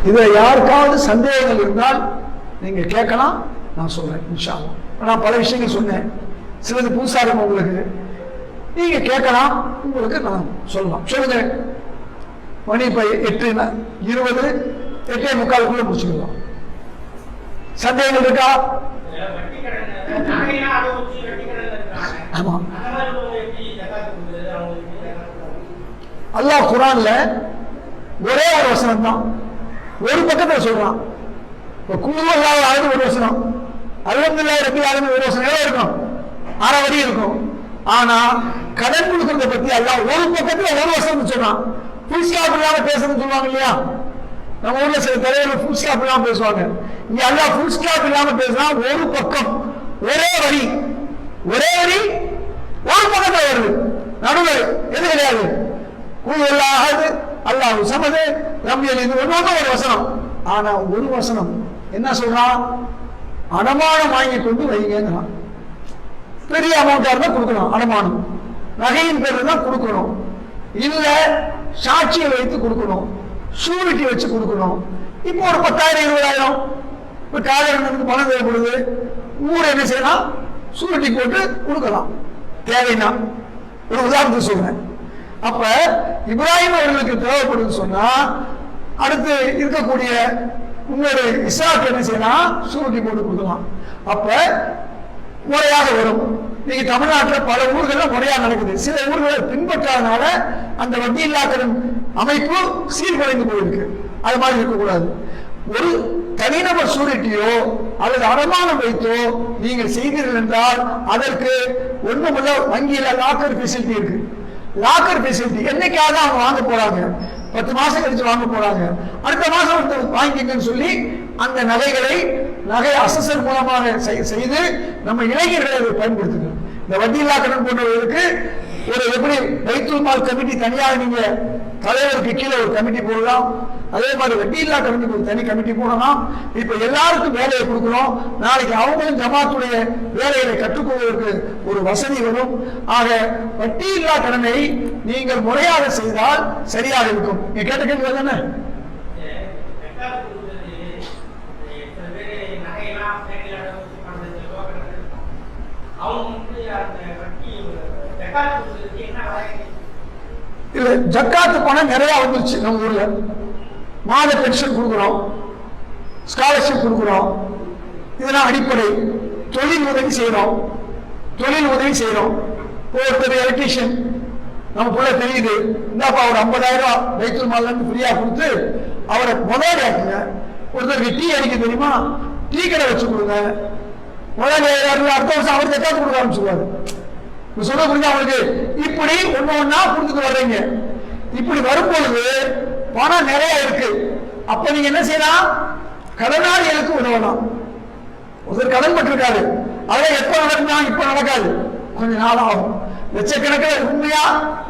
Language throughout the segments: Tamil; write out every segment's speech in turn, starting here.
இதுல யாருக்காவது சந்தேகங்கள் இருந்தால் நீங்க கேட்கலாம், நான் சொல்றேன் இன்ஷா அல்லாஹ். நான் பல விஷயங்கள் சொன்னேன், சிலது புதுசா இருக்கும் உங்களுக்கு, நீங்க கேட்கலாம், உங்களுக்கு நான் சொல்லலாம். சொல்லுங்க. மணி இப்ப 8:20, 8:45 முடிச்சுக்கலாம். சந்தேகங்கள் இருக்கா? ஆமா, அல்லாஹ் குர்ஆன்ல ஒரே ஒரு வசனம் தான், ஒரு பக்கத்துல சொல்றான். குல்ஹுவல்லாஹு ஒரு வசனம், அல்ஹம்துலில்லாஹி ரப்பில் ஆலமீன் ஒரு வசனம், எவ்வளவு இருக்கும்? 6 வரி இருக்கும். ஆனா கடன் கொடுக்கறத பத்தி அல்லாஹ் ஒரு பக்கத்துல ஒரு வசனம் சொல்றான். ஃபுல் ஸ்டாப் இல்லாம பேசுறதுன்னு சொல்லுவாங்க இல்லையா? நம்ம ஊர்ல சில தலைவர்கள் ஃபுல் ஸ்டாப் இல்லாம பேசுவாங்க. இங்க அல்லாஹ் ஃபுல் ஸ்டாப் இல்லாம பேசுறான். ஒரு பக்கம், ஒரே வரி, ஒரே வரி ஒரு பக்கத்துல வருது, நடுவர் எது கிடையாது. குல்ஹுவல்லாஹு அல்லாஹு ஸமது லம் யலித் வலம் யூலத், ஒரு வசனம். ஆனா ஒரு வசனம் என்ன சொல்றான்? அடமானம் வாங்கி கொண்டு வைங்கிறான். பெரிய அமௌண்டா இருந்தா கொடுக்கணும், அடமானம் நகையின் பேர் தான் கொடுக்கணும், இல்ல சாட்சியை வைத்து கொடுக்கணும், ஷூரிட்டி வச்சு கொடுக்கணும். இப்போ ஒரு 10,000 20,000 இப்ப காலையில் பணம் தேவைப்படுது, ஊர் என்ன செய்யலாம்? ஷூரிட்டி போட்டு கொடுக்கலாம் தேவைன்னா. ஒரு உதாரணத்துக்கு சொல்றேன். அப்ப இப்ராஹிம் அவர்களுக்கு தேவைப்படுது சொன்னா, அடுத்து இருக்கக்கூடிய உங்களோட இஸ்ஹாக் என்ன செய்யலாம்? ஷூரிட்டி போட்டு கொடுக்கலாம். அப்ப முறையாக வரும். நீங்க தமிழ்நாட்டில் பல ஊர்கள்ல முறையாக நடக்குது, சில ஊர்களை பின்பற்றாதனால அந்த வட்டி இல்லா கடன் அமைப்பு சீர்குலைந்து போயிருக்கு. அது மாதிரி இருக்கக்கூடாது. ஒரு தனிநபர் சூரிட்டியோ அல்லது அடமானம் வைத்தோ நீங்கள் செய்கிறீர்கள் என்றால் அதற்கு ஒண்ணுமில்ல, வங்கியில லாக்கர் ஃபெசிலிட்டி இருக்கு. லாக்கர் ஃபெசிலிட்டி என்னைக்காவது அவங்க வாங்க போறாங்க, 10 மாசம் கழிச்சு வாங்க போறாங்க, அடுத்த மாசம் வாங்கிக்கன்னு சொல்லி அந்த நகைகளை நகை அசசர் மூலமாக செய்து நம்ம இளைஞர்களை அதை பயன்படுத்துங்க. இந்த வட்டியில்லா கடன் போன்றவர்களுக்கு ஒரு எப்படி பைத்துல் மால் கமிட்டி தனியாக நீங்க தலைவருக்கு கீழே ஒரு கமிட்டி போடலாம், அதே மாதிரி வட்டியில்லா கடன் ஒரு தனி கமிட்டி போடலாம். இப்ப எல்லாருக்கும் வேலையை கொடுக்கணும். நாளைக்கு அவங்களும் ஜமாத்துடைய வேலைகளை கற்றுக்கொள்வதற்கு ஒரு வசதி வரும். ஆக வட்டியில்லா கடனை நீங்கள் முறையாக செய்தால் சரியாக இருக்கும். நீங்க கேட்ட கேள்வி தானே? இல்ல, ஜக்காத்து பணம் நிறைய வந்துருச்சு நம்ம ஊர்ல. மாத பென்ஷன் கொடுக்கிறோம், ஸ்காலர்ஷிப் கொடுக்கிறோம், இதெல்லாம் அடிப்படை. தொழில் உதவி செய்யறோம், தொழில் உதவி செய்யறோம். ஒருத்தர் எலக்ட்ரீஷியன் நம்ம புள்ள தெரியுது, இந்தாப்பா ஒரு 50,000 பைத்துல் மால்ல இருந்து ஃப்ரீயா கொடுத்து அவரை முதலாளி ஆக்குங்க. ஒருத்தருக்கு டீ அடிக்க தெரியுமா, டீ கடை வச்சு கொடுங்க. முதலாளி அடுத்த வருஷம் அவர் ஜக்காத்து கொடுக்க ஆரம்பிச்சுருவாரு. சொல்ல புரிஞ்சா அவங்களுக்கு? இப்படி ஒண்ணு ஒண்ணா கொடுத்துட்டு வர்றீங்க. இப்படி வரும்பொழுது பணம் நிறைய இருக்கு. அப்ப நீங்க என்ன செய்யலாம்? கடனாளிகளுக்கு உதவலாம். ஒருத்தர் கடன் பட்டிருக்காரு, அதெல்லாம் எப்ப நடந்தா இப்ப நடக்காது, கொஞ்ச நாள் ஆகும். லட்சக்கணக்கில் உண்மையா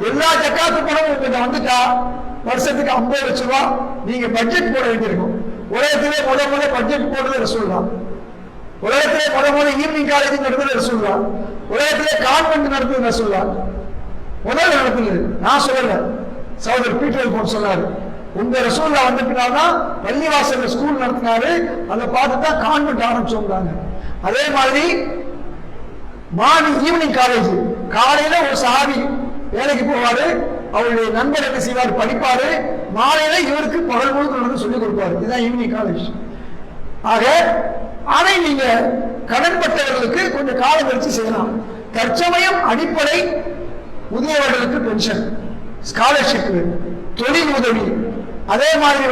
எல்லா ஜக்காத்து பணமும் உங்ககிட்ட வந்துட்டா வருஷத்துக்கு 50 லட்சம் ரூபாய் நீங்க பட்ஜெட் போட வேண்டியிருக்கும். உலகத்திலே முத பட்ஜெட் போடுறது ரசூலுல்லாஹ். உலகத்திலே முத ஈவினிங் காலேஜ் நடத்துறது ரசூலுல்லாஹ். உலகத்திலே கான்வென்ட் நடத்துறது ரசூலுல்லாஹ். முதல்ல நடத்துறது நான் சொல்லல, சகோதரர் பீட்டர் போன் சொன்னாரு. உங்க ரசூலுல்லாஹ் வந்த பின்னால்தான் பள்ளிவாசல்ல ஸ்கூல் நடத்தினாரு, அதை பார்த்து தான் கான்வென்ட் ஆரம்பிச்சோம்னாங்க. அதே மாதிரி மார்னிங் ஈவினிங் காலேஜ், காலையில ஒரு சஹாபி வேலைக்கு போவாரு, அவருடைய நண்பர் என்ன செய்வார், படிப்பாரு, மாலையில இவருக்கு பகல் முழுக்க நடந்து சொல்லிக் கொடுப்பாரு. இதுதான் ஈவினிங் காலேஜ். ஆக அதை நீங்க கடன்பட்டவர்களுக்கு கொஞ்சம் காலம் கழிச்சு செய்யலாம். தற்சமயம் அடிப்படை முதியவர்களுக்கு பென்ஷன், ஸ்காலர்ஷிப், தொழில் உதவி, அதே மாதிரி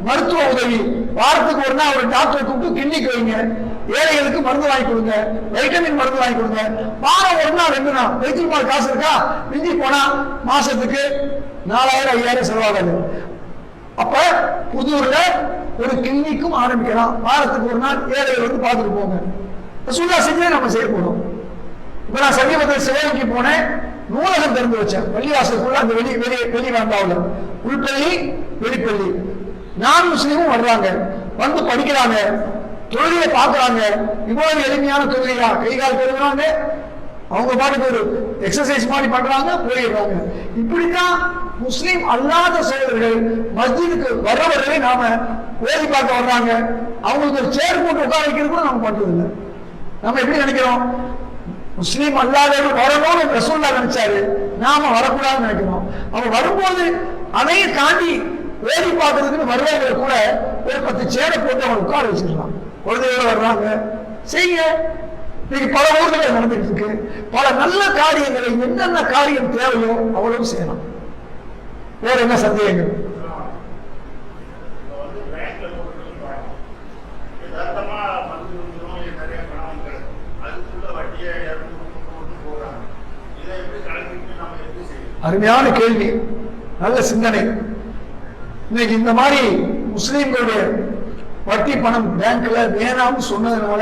மருத்துவ உதவி. வாரத்துக்கு ஒரு நாள் ஒரு டாக்டரை கூப்பிட்டு கிளினிக் வைங்க, ஏழைகளுக்கு மருந்து வாங்கி கொடுங்க, வைட்டமின் மருந்து வாங்கி கொடுங்க. வாரம் ஒரு நாள் 2 நாள் பைத்துல் மால் காசு இருக்கா, மிஞ்சி போனா மாசத்துக்கு 4,000 5,000 செலவாகாது. அப்ப புதூர்ல ஒரு கிளினிக்கும் ஆரம்பிக்கலாம். வாரத்துக்கு ஒரு நாள் ஏழைகள் பார்த்துட்டு போங்க. சுல்லா செஞ்சே நம்ம செய்ய போறோம். இப்ப நான் சமீபத்தில் சிலைக்கு போனேன், நூலகம் திறந்து வச்சேன் பள்ளிவாசலுக்குள்ள. அந்த வெளி வேண்டாவில் உள்பள்ளி வெளிப்பள்ளி நான் முஸ்லீமும் வர்றாங்க, வந்து படிக்கிறாங்க, தொழுகையை பார்க்கறாங்க. இவ்வளவு எளிமையான தொழுகையா, கைகால் கழுவுறாங்க, அவங்க பாட்டுக்கு ஒரு எக்ஸசைஸ் மாதிரி பண்றாங்க, போயிடுறாங்க. இப்படித்தான் முஸ்லீம் அல்லாத சகோதரர்கள் மஸ்ஜிதுக்கு வர்றவர்களை நாம ஓதி பார்க்க வர்றாங்க. அவங்களுக்கு ஒரு சேர் போட்டு உட்கார வைக்கிறது கூட நம்ம பண்றது இல்லை. நம்ம எப்படி நினைக்கிறோம், முஸ்லீம் அல்லாதவர்கள் வரணும்னு ரசூலுல்லாஹ் நினைச்சாரு, நாம வரக்கூடாதுன்னு நினைக்கிறோம். அவங்க வரும்போது அதையும் தாண்டி ஓதி பார்க்கறதுக்குன்னு வருவாங்க கூட ஒரு 10 சேரை போட்டு அவங்க உட்கார வச்சிடலாம். குழந்தைகளோட வர்றாங்க, செய்ய. இன்னைக்கு பல ஊர்கள் நடந்துட்டு இருக்கு. பல நல்ல காரியங்களை என்னென்ன காரியம் தேவையோ அவ்வளவு செய்யலாம். வேற என்ன சந்தேகங்கள்? அருமையான கேள்வி, நல்ல சிந்தனை. இன்னைக்கு இந்த மாதிரி முஸ்லீம்களுடைய வட்டி பணம் பேங்க்ல வேணாம்னு சொன்னதுனால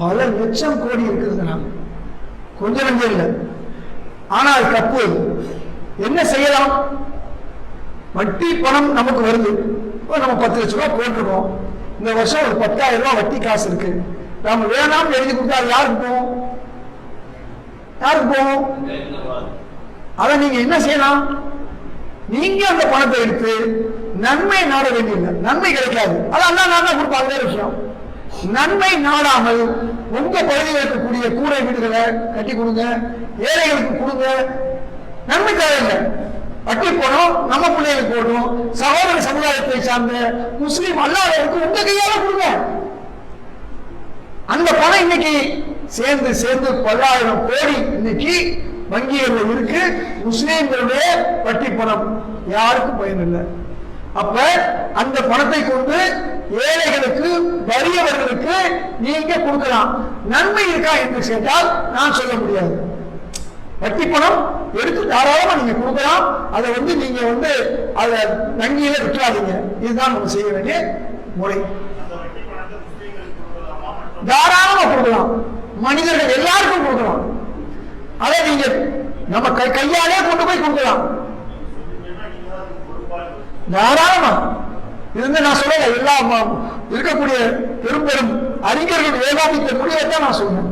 பல லட்சம் கோடி இருக்கிறதுனால கொஞ்சம் நஞ்சம் இல்லை. ஆனால் தப்பு. என்ன செய்யலாம்? வட்டி பணம் நமக்கு வருது, நம்ம 10 லட்சம் ரூபாய் போட்டிருக்கோம். இந்த வருஷம் ஒரு 10,000 ரூபாய் வட்டி காசு இருக்கு. நாம வேணாம்னு எழுதி கொடுத்தா அது யாருக்கு போகும்? யாருக்கு போகும்? அதை நீங்க என்ன செய்யலாம்? நீங்க அந்த பணத்தை எடுத்து நன்மை நாட வேண்டியதில்லை. நன்மை கிடைக்காது, அது அல்லா நாடா கொடுப்பாங்க விஷயம். நன்மை நாடாமல் உங்க பகுதியில் இருக்கக்கூடிய கூரை வீடுகளை கட்டி கொடுங்க, ஏழைகளுக்கு கொடுங்க. நன்மை தேவையில்லை. வட்டி போனோம், நம்ம பிள்ளைகளுக்கு போடணும். சகோதர சமுதாயத்தை சார்ந்த முஸ்லீம் அல்லாதவருக்கு உங்க கையால கொடுங்க. அந்த பணம் இன்னைக்கு சேர்ந்து சேர்ந்து 10,000 கோடி இன்னைக்கு வங்கிகள் இருக்கு. முஸ்லீம்களுடைய வட்டி பணம் யாருக்கும் பயன் இல்லை. அப்ப அந்த பணத்தை கொண்டு ஏழைகளுக்கு வறியவர்களுக்கு நீங்க கொடுக்கலாம். நன்மை இருக்கா என்று கேட்டால் நான் சொல்ல முடியாது. வட்டி பணம் எடுத்து தாராளமா நீங்க கொடுக்கலாம். அதை நீங்க அதை வங்கியில விட்டுறாதீங்க. இதுதான் நம்ம செய்ய வேண்டிய முறை. தாராளமா கொடுக்கலாம், மனிதர்கள் எல்லாருக்கும் கொடுக்கலாம். அதை நீங்க நம்ம கையாலே கொண்டு போய் கொடுக்கலாம் தாராளமா. இது நான் சொல்ல எல்லா இருக்கக்கூடிய பெரும் பெரும் அறிஞர்கள் ஏகாபித்த முடிவை தான் நான் சொல்றேன்.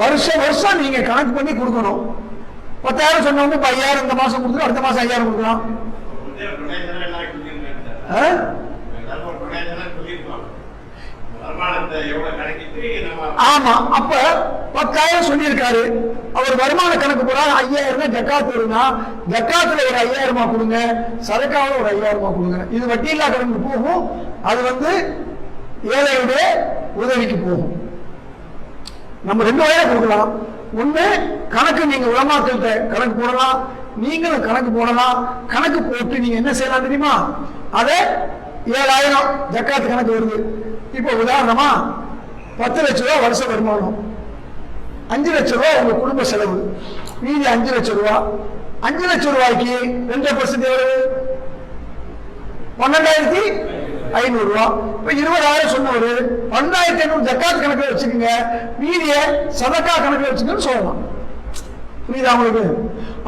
வருஷம் வருஷம் நீங்க கணக்கு பண்ணி கொடுக்கணும். 10,000 சொன்னவங்க 5,000 இந்த மாசம் கொடுத்துரும், அடுத்த மாசம் 5,000 கொடுக்கலாம். ஆமா, அப்ப 10,000 சொல்லியிருக்காரு. அவர் வருமான கணக்கு போறா 5,000 ஜக்காத் வருதுன்னா ஜக்காத்துல ஒரு 5,000 கொடுங்க, சதக்காவில் ஒரு 5,000 கொடுங்க. இது வட்டி இல்லா கணக்கு போகும். அது ஏழையுடைய உதவிக்கு போகும். நம்ம 2 வகையில கொடுக்கலாம். ஒண்ணு, கணக்கு நீங்க உலமாக்கள்கிட்ட கணக்கு போடலாம், நீங்களும் கணக்கு போடலாம். கணக்கு போட்டு நீங்க என்ன செய்யலாம் தெரியுமா? அதை 7,000 ஜக்காத்து கணக்கு வருது. இப்போ உதாரணமா 10 லட்சம் ரூபாய் வருஷ வருமானம், 5 லட்சம் ரூபாய் உங்க குடும்ப செலவு, மீதி 5 லட்சம் ரூபாய். 5 லட்சம் ரூபாய்க்கு 2% எவ்வளவு? 12,500 ரூபாய். இப்ப 20,000 சொன்னவரு 12,500 ஜக்காத் கணக்குல வச்சுக்கோங்க, மீதிய சதக்கா கணக்குல வச்சுக்கன்னு சொல்லலாம். புரியுதா உங்களுக்கு?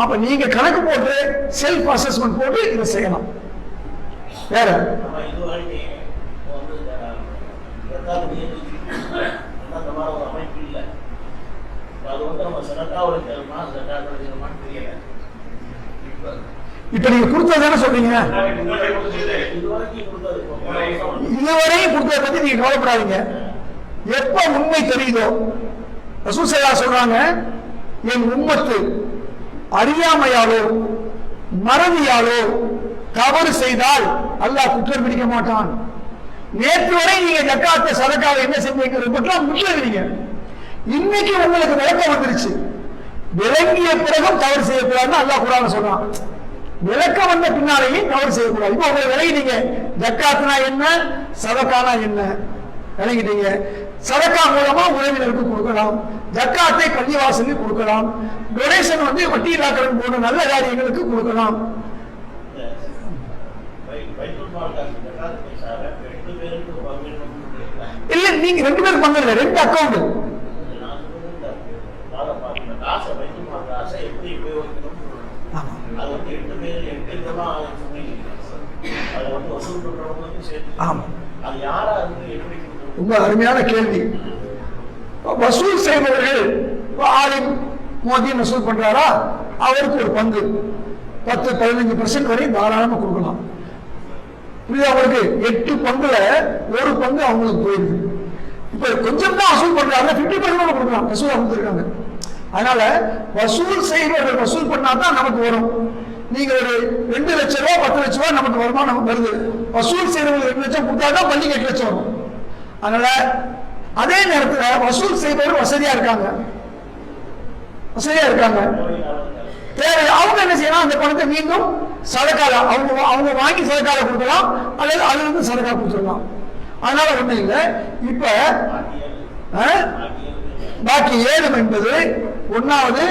அப்ப நீங்க கணக்கு போட்டு செல்ஃப் அசஸ்மெண்ட் போட்டு இதை செய்யலாம். வேற இப்ப நீங்க கொடுத்ததானே சொல்றீங்க. இதுவரையும் கொடுத்ததை பத்தி நீங்க கவலைப்படாதீங்க. எப்ப உண்மை தெரியுதோ, ரசூல் ஸல்லல்லாஹு அலைஹி சொல்றாங்க, என் உம்மத்து அறியாமையாலோ மறதியாலோ தவறு செய்தால் அல்லாஹ் குற்றம் பிடிக்க மாட்டான். நேற்று வரை நீங்க ஜக்காத்தை சதக்காவை என்ன செஞ்சீங்க, இன்னைக்கு உங்களுக்கு விளக்கம் வந்துருச்சு. விளங்கிய பிறகும் தவறு செய்யக்கூடாதுன்னு அல்லாஹ் குர்ஆன்ல சொல்றான். விளக்கம் வந்த பின்னாலேயும் தவறு செய்யக்கூடாது. இப்போ உங்களை விளங்கிட்டீங்க, ஜக்காத்னா என்ன, சதக்கானா என்ன விளங்கிட்டீங்க. சதக்கா மூலமா உறவினருக்கு கொடுக்கலாம், ஜக்காத்தை பள்ளிவாசலுக்கு கொடுக்கலாம், டொனேஷன் வட்டி இல்லாக்கடன் போன்ற நல்ல காரியங்களுக்கு கொடுக்கலாம். இல்ல, நீங்க 2 பேருக்கு பங்கு இல்லை, 2 அக்கௌண்ட். ஆமா, ரொம்ப அருமையான கேள்வி. வசூல் செய்பவர்கள் ஆலிம் மோதியம் வசூல் பண்றாரா, அவருக்கு ஒரு பங்கு 10-15% வரை தாராளமா கொடுக்கலாம். புரியுதா உங்களுக்கு? 8 பங்குல ஒரு பங்கு அவங்களுக்கு போயிடுது. இப்ப கொஞ்சம் தான் வசூல் பண்றாங்க, 50% கொடுக்கலாம், வசூலா கொடுத்துருக்காங்க. அதனால வசூல் செய்பவர்கள் வசூல் பண்ணாதான் நமக்கு வரும். நீங்க ஒரு 2 லட்சம் ரூபாய் 10 லட்சம் ரூபாய் நமக்கு வருமானம் வருது, வசூல் செய்யறவங்க 2 லட்சம் கொடுத்தாதான் பள்ளிக்கு 8 லட்சம் வரும். அதனால அதே நேரத்தில் வசூல் செய்பவர் வசதியா இருக்காங்க, தேவை அவங்க என்ன செய்யலாம், அந்த பணத்தை மீண்டும் சதக்கால அவங்க வாங்கி சதக்கால கொடுக்கலாம், அல்லது அதுல இருந்து சதக்கா கொடுத்துடலாம். அதனால ஒண்ணும் இல்லை. இப்ப பாக்கி 7 என்பது 1வது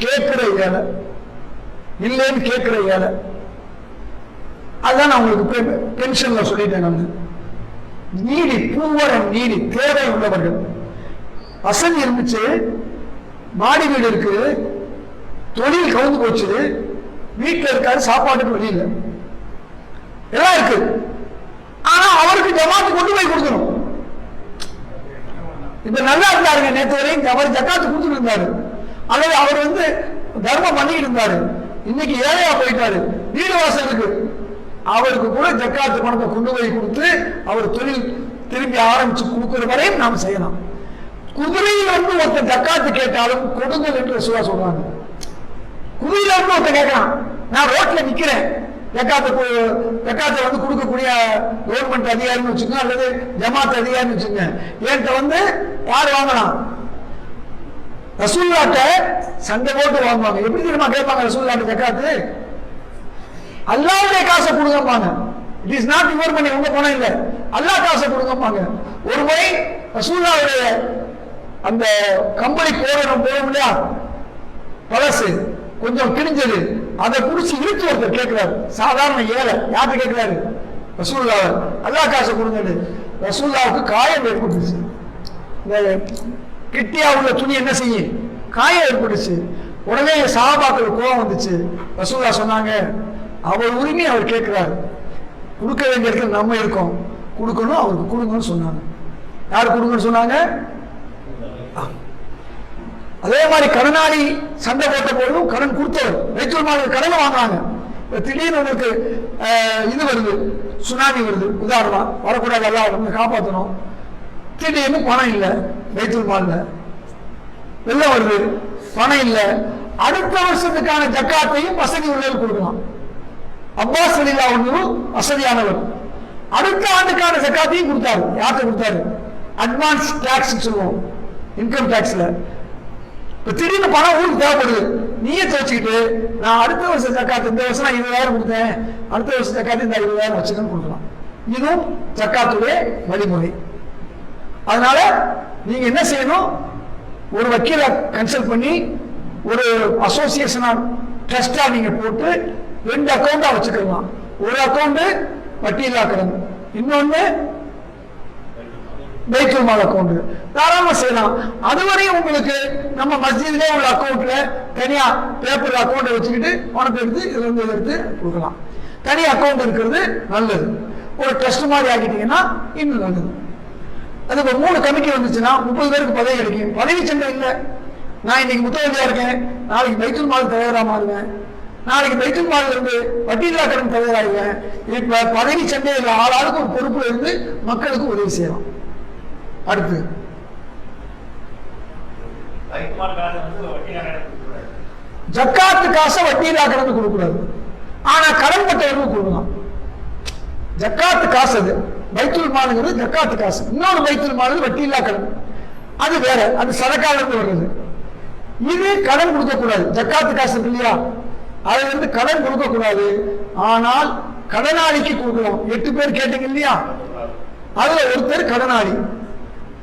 கேட்கிற ஏழை, இல்லைன்னு கேட்கிற ஏழை. அதுதான் நான் உங்களுக்கு பென்ஷன்ல சொல்லிட்டேன். நான் நீடி பூவரம் நீடி தேவை உள்ளவர்கள், வசதி இருந்துச்சு, மாடி வீடு இருக்கு, தொழில் கவுந்து போச்சு, வீட்டில் இருக்காரு, சாப்பாட்டுக்கு வழி இல்லை, எல்லாம் இருக்கு, ஆனா அவருக்கு ஜமாத்து கொண்டு போய் கொடுக்கணும். இப்ப நல்லா இருந்தாருங்க, நேற்று வரையும் அவர் ஜக்காத்து கொடுத்துட்டு இருந்தாரு, அல்லது அவர் தர்மம் பண்ணிட்டு இருந்தாரு, இன்னைக்கு ஏழையா போயிட்டாரு, வீடு வாசல் இருக்கு, அவருக்கு கூட ஜக்காத்து பணத்தை கொண்டு போய் கொடுத்து அவர் தொழில் திரும்பி ஆரம்பிச்சு கொடுக்கிற வரையும் நாம் செய்யலாம். குதிரையில் ஒருத்தர் ஜக்காத்து கேட்டாலும் கொடுங்கள் என்று சொல்றாங்க. குதிரையில ஒருத்தர் கேட்கலாம், நான் ரோட்ல நிக்கிறேன், ஜக்காத்தை கொடுக்கக்கூடிய கவர்மெண்ட் அதிகாரின்னு வச்சுக்கோங்க, அல்லது ஜமாத் அதிகாரின்னு வச்சுக்கோங்க, என்கிட்ட யார் வாங்கலாம், ரசூலுல்லாஹ்ட்ட சண்டை போட்டு வாங்குவாங்க. எப்படி தெரியுமா கேட்பாங்க ரசூலுல்லாஹ்ட்ட ஜக்காத்து? அல்லாஹ்வுடைய காசை கொடுங்கப்பாங்க. It is not your money, உங்க பணம் இல்ல, அல்லாஹ் காசை கொடுங்கப்பாங்க. ஒரு முறை ரசூலுல்லாஹ்வுடைய அந்த கம்பளி போறோம் இல்லையா, பழசு கொஞ்சம் கிழிஞ்சது, அதை குடிச்சு இழுத்து ஒருத்தர் கேட்கிறாரு, சாதாரண ஏழை, யார்கிட்ட கேட்கிறாரு, ரசூலுல்லாஹ், அல்லாஹ் காசை கொடுங்க. ரசூலுல்லாஹ்வுக்கு காயம் ஏற்பட்டுச்சு, இந்த கிட்டியா உள்ள துணி என்ன செய்யும், காயம் ஏற்பட்டுச்சு. உடனே சஹாபாக்களுக்கு கோபம் வந்துச்சு. ரசூலுல்லாஹ் சொன்னாங்க, அவர் உரிமை அவர் கேட்கிறார், கொடுக்க வேண்டிய இடத்துல நம்ம இருக்கோம், கொடுக்கணும், அவருக்கு கொடுங்கன்னு சொன்னாங்க. யாரு கொடுங்கன்னு சொன்னாங்க? அதே மாதிரி கடனாளி சண்டை போட்ட போதும் கடன் கொடுத்தவர், பைத்துல் மால் கடனை வாங்குறாங்க. திடீர்னு உங்களுக்கு இது வருது, சுனாமி வருது, உதாரணமா, வரக்கூடாது, எல்லாம் காப்பாற்றணும், திடீர்னு பணம் இல்லை, பைத்துல் மால்ல வெள்ளம் வருது, பணம் இல்லை, அடுத்த வருஷத்துக்கான ஜக்காத்தையும் வசதி உள்ளவர்கள் கொடுக்கலாம். அப்பாஸ் ரலியல்லாஹு அன்ஹு வசதியானவர், அடுத்த ஆண்டுக்கான ஜக்காத்தையும் கொடுத்தாரு. யார்கிட்ட கொடுத்தாரு? அட்வான்ஸ் டாக்ஸ் சொல்லுவோம், இன்கம் டாக்ஸ்ல. திடீர்னு பணம் ஊருக்கு தேவைப்படுது, நீயே வச்சுக்கிட்டு நான் அடுத்த வருஷம் ஜக்காத்து, இந்த வருஷம் நான் 20,000 கொடுத்தேன், அடுத்த வருஷம் ஜக்காத்து இந்த 20,000 வச்சுக்கன்னு கொடுக்கலாம். இதுவும் ஜக்காத்துடைய வழிமுறை. அதனால நீங்க என்ன செய்யணும், ஒரு வக்கீல கன்சல்ட் பண்ணி ஒரு அசோசியேஷனா ட்ரஸ்டா நீங்க போட்டு 2 அக்கௌண்டா வச்சுக்கலாம். ஒரு அக்கௌண்ட் வட்டியில்லா கடன், இன்னொன்னு பைத்துல் மால் அக்கௌண்ட், தாராளமா செய்யலாம். அதுவரையும் உங்களுக்கு நம்ம மஸ்ஜித்லயே உள்ள அக்கௌண்ட்ல தனியா பேப்பர் அக்கௌண்ட் வச்சுக்கிட்டு பணத்தை எடுத்து இதுல இருந்து எடுத்து கொடுக்கலாம். தனி அக்கௌண்ட் இருக்கிறது நல்லது. ஒரு ட்ரஸ்ட் மாதிரி ஆக்கிட்டீங்கன்னா இன்னும் நல்லது. அது இப்போ 3 கமிட்டி வந்துச்சுன்னா 30 பேருக்கு பதவி கிடைக்கும். பதவி சண்டை இல்லை, நான் இன்னைக்கு முத்தவதியா இருக்கேன், நாளைக்கு பைத்துல் மால் தலைவரா மாறுவேன், நாளைக்கு பைத்துல் மால் இருந்து வட்டியில்லா கடன் தலைவராகுவேன். இப்ப பதவி சண்டையில் ஆளாளுக்கு ஒரு பொறுப்புல இருந்து மக்களுக்கு உதவி செய்யலாம். அடுத்து ஜக்காத்து காசை வட்டியில்லா கடன் கொடுக்கூடாது, ஆனா கடன் பட்டவர்களுக்கு கொடுக்கலாம். ஜக்காத்து காசு அது, பைத்துல் மாலுங்கிறது ஜக்காத்து காசு. இன்னொரு பைத்துல் மால் வட்டியில்லா கடன், அது வேற, அது சதக்கால இருந்து வருது. இது கடன் கொடுக்கக்கூடாது. ஜக்காத்து காசு இருக்கு இல்லையா, அது கடன் கொடுக்கக்கூடாது, ஆனால் கடனாளிக்கு கொடுக்கலாம். 8 பேர் கேட்டீங்க இல்லையா, அதுல ஒருத்தர் கடனாளி.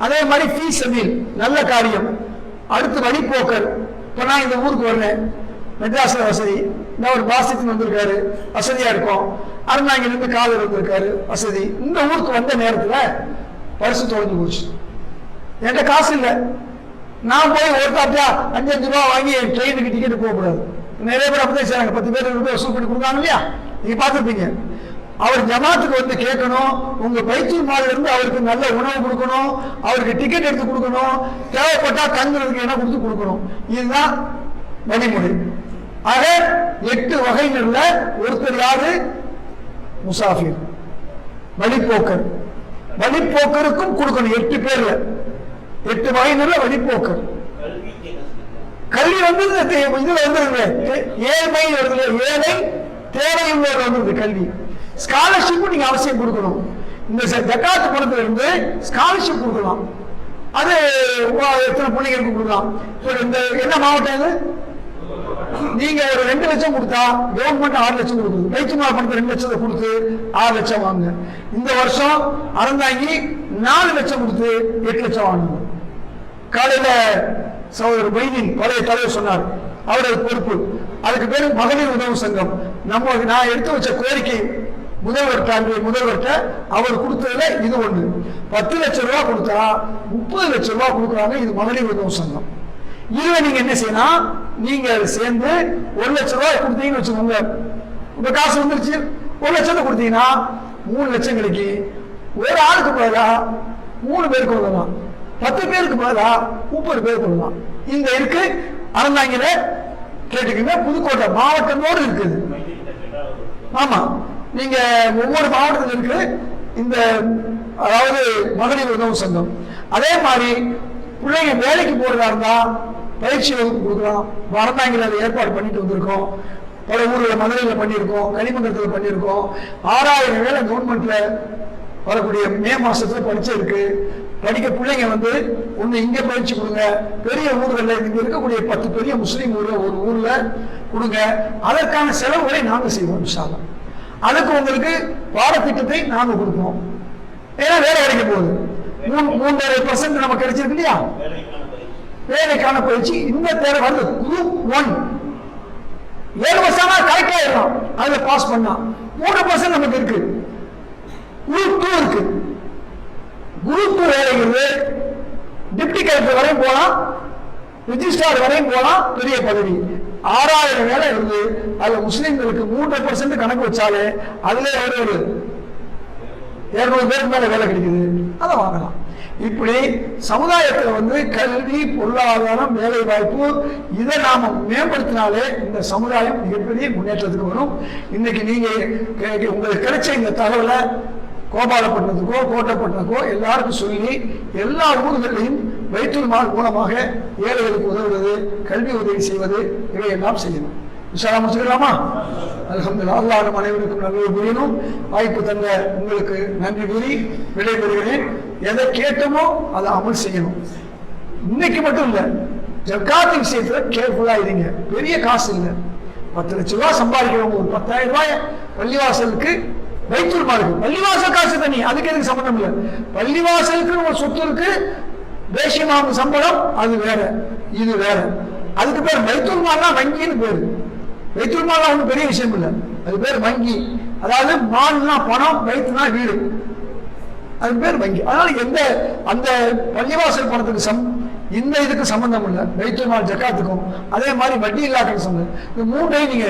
அதே மாதிரி ஃபீஸ் சபீல், நல்ல காரியம். அடுத்து வழிபோக்கர், இப்போ நான் இந்த ஊருக்கு வரேன், மெட்ராஸ்ல வசதி, இந்த ஒரு பாசத்துக்கு வந்திருக்காரு, வசதியா இருக்கும், அருணாங்கிலிருந்து காதல் வந்திருக்காரு, வசதி. இந்த ஊருக்கு வந்த நேரத்துல பரிசு தொலைஞ்சு போச்சு, என்கிட்ட காசு இல்லை, நான் போய் ஒருத்தாப்பியா 5-5 ரூபா வாங்கி ட்ரெயினுக்கு டிக்கெட் போகக்கூடாது. நிறைய பேர் அப்படிதான் செய்றாங்க, 10 பேர் ரூபாய் வசூல் பண்ணி கொடுக்காங்க இல்லையா, நீங்க பார்த்துருப்பீங்க. அவர் ஜமாத்துக்கு வந்து கேட்கணும், உங்க பைத்தூர் மால இருந்து அவருக்கு நல்ல உணவு கொடுக்கணும், அவருக்கு டிக்கெட் எடுத்து கொடுக்கணும், தேவைப்பட்டா தங்குறதுக்கு என்ன கொடுத்து கொடுக்கணும். இதுதான் வழிமுறை. ஆக 8 வகைகள்ல ஒருத்தர் யாரு? முசாஃபிர், வழிபோக்கர். வழிபோக்கருக்கும் கொடுக்கணும் 8 பேர்ல, 8 வகைகள்ல வழிபோக்கர். கல்வி வந்து இதுல வந்து ஏழ்மை வருது, ஏழை தேவையுள்ளவர் வந்து கல்வி. ஸ்காலர்ஷிப்பும் நீங்க அவசியம் கொடுக்கணும். இந்த ஜகாத் பணத்துல இருந்து ஸ்காலர்ஷிப் கொடுக்கலாம். அது எத்தனை பிள்ளைங்களுக்கு கொடுக்கலாம். இந்த என்ன மாவட்டம் இது? நீங்க ஒரு 2 லட்சம் கொடுத்தா கவர்மெண்ட் 6 லட்சம் கொடுக்குது. பைத்துமால் பணத்தை 2 லட்சத்தை கொடுத்து 6 லட்சம் வாங்க. இந்த வருஷம் அறந்தாங்கி 4 லட்சம் கொடுத்து 8 லட்சம் வாங்க. காலையில சகோதரர் பைதின் பழைய தலைவர் சொன்னார், அவரது பொறுப்பு. அதுக்கு பேரு மகளிர் உதவு சங்கம். நான் எடுத்து வச்ச கோரிக்கை முதல்வர்கிட்ட அவர் கொடுத்ததுல இது ஒண்ணு. 10 லட்சம் ரூபாய் கொடுத்தா 30 லட்சம் ரூபாய் கொடுக்குறாங்க. இது மகளிர் உதவு சங்கம். இதுல நீங்க என்ன செய்யணும், நீங்க சேர்ந்து 1 லட்சம் ரூபாய் கொடுத்தீங்கன்னு வச்சுக்கோங்க. உங்க காசு வந்துருச்சு, 1 லட்சத்தை கொடுத்தீங்கன்னா 3 லட்சம் கிடைக்கு. ஒரு ஆளுக்கு பதிலா 3 பேருக்கு கொள்ளலாம், 10 பேருக்கு பதிலா 30 பேருக்கு கொள்ளலாம். இந்த இருக்கு அறந்தாங்கில கேட்டுக்கங்க. புதுக்கோட்டை மாவட்டத்தோடு இருக்குது. ஆமா, நீங்க ஒவ்வொரு மாவட்டத்தில் இருக்கு இந்த அதாவது மகளிர் உதவு சங்கம். அதே மாதிரி பிள்ளைங்க வேலைக்கு போறதா இருந்தா பயிற்சி வகுப்பு கொடுக்கலாம். அறந்தாங்கில அதை ஏற்பாடு பண்ணிட்டு வந்திருக்கோம். பல ஊர்ல மதுரையில் பண்ணியிருக்கோம், கனிமங்கலத்தில் பண்ணியிருக்கோம். 6000 வேலை கவர்மெண்ட்ல வரக்கூடிய மே மாசத்துல பரீட்சை இருக்கு. படிக்க பிள்ளைங்க வந்து ஒண்ணு இங்க பயிற்சி கொடுங்க, பெரிய ஊர்களில் இங்க இருக்கக்கூடிய 10 பெரிய முஸ்லீம் ஊர்ல ஒரு ஊர்ல கொடுங்க. அதற்கான செலவுகளை நாங்க செய்வோம் இன்ஷா அல்லாஹ். அதுக்கு உங்களுக்கு பாடத்திட்டத்தை நாங்க கொடுப்போம். ஏன்னா வேலை கிடைக்க போகுது. 3.5% நமக்கு கிடைச்சிருக்கு இல்லையா வேலைக்கான பயிற்சி. இந்த தேவை வந்து குரூப் 1 7 வருஷமா கரெக்டா இருக்கும். அதுல பாஸ் பண்ணா 3% நமக்கு இருக்கு. குரூப் 2 இருக்கு. குரூப் 2 வேலைங்கிறது டிப்டி கலெக்டர் வரையும் போலாம், ரிஜிஸ்ட்ரார் வரையும் போலாம், பெரிய பதவி. 6000 வேலை இருந்து அதுல முஸ்லிம்களுக்கு 3% கணக்கு வச்சாலே அதுல ஒரு 200 பேருக்கு மேல வேலை கிடைக்குது. அதை வாங்கலாம். இப்படி சமுதாயத்தில் வந்து கல்வி, பொருளாதாரம், வேலை வாய்ப்பு இதை நாம மேம்படுத்தினாலே இந்த சமுதாயம் மிகப்பெரிய முன்னேற்றத்துக்கு வரும். இன்னைக்கு நீங்க உங்களுக்கு கிடைச்ச இந்த தகவலை கோபாலப்பட்டினத்துக்கோ கோட்டைப்பட்டினத்துக்கோ எல்லாருக்கும் சொல்லி எல்லா ஊர்களையும் பைத்துல் மால் மூலமாக ஏழைகளுக்கு உதவுவது, கல்வி உதவி செய்வது, இவையெல்லாம் செய்யணும். இன்ஷா முடிச்சுக்கலாமா? அல்ஹம்துலில்லாஹ். அல்லாஹ் நம் அனைவருக்கும் நல்லது புரியணும். வாய்ப்பு தந்த உங்களுக்கு நன்றி கூறி விடைபெறுகிறேன். எதை கேட்டோமோ அதை அமல் செய்யணும். இன்னைக்கு மட்டும் இல்ல, ஜக்காத் விஷயத்துல கேர்ஃபுல்லா இருங்க. பெரிய காசு இல்லை, 10 லட்சம் ரூபாய் சம்பாதிக்கிறவங்க ஒரு 10,000 ரூபாய் பள்ளிவாசலுக்கு பைத்துல் மாலுக்கு, பள்ளிவாசல் காசு தனி, அதுக்கு எதுக்கு சம்பந்தம் இல்லை. பள்ளிவாசலுக்கு ஒரு சொத்து இருக்கு, தேசியமாகும் சம்பளம் அது வேற, இது வேற. அதுக்கு பேர் பைத்துல் மால்னா வங்கின்னு பேரு. பைத்துல் மால்னா ஒன்றும் பெரிய விஷயம் இல்லை, அது பேர் வங்கி. அதாவது மால்னா பணம், பைத்துனா வீடு, அது பேர் வங்கி. அதனால எந்த அந்த பள்ளிவாசல் பணத்துக்கு இந்த இதுக்கு சம்பந்தம் இல்லை, பைத்துல் மால் ஜக்காத்துக்கும். அதே மாதிரி வட்டி இல்லாத சம்பந்தம். இந்த 3ஐயும் நீங்க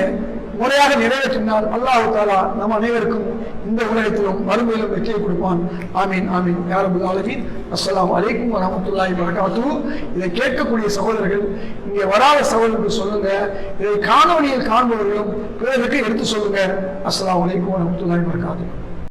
முறையாக நிறைவேற்றினால் அல்லாஹ் தஆலா நம் அனைவருக்கும் இந்த உலகத்திலும் மறுமையிலும் வெற்றியை கொடுப்பான். ஆமீன் ஆமீன் யா ரப்பல் ஆலமீன். அஸ்ஸலாமு அலைக்கும் வரஹ்மத்துல்லாஹி வபரகாத்துஹு. இதை கேட்கக்கூடிய சகோதரர்கள், இங்கே வராத சகோதரர்கள் சொல்லுங்க, இதை காணொலியில் காண்பவர்களும் பிறருக்கு எடுத்து சொல்லுங்க. அஸ்ஸலாமு அலைக்கும் வரஹ்மத்துல்லாஹி வபரகாத்துஹு.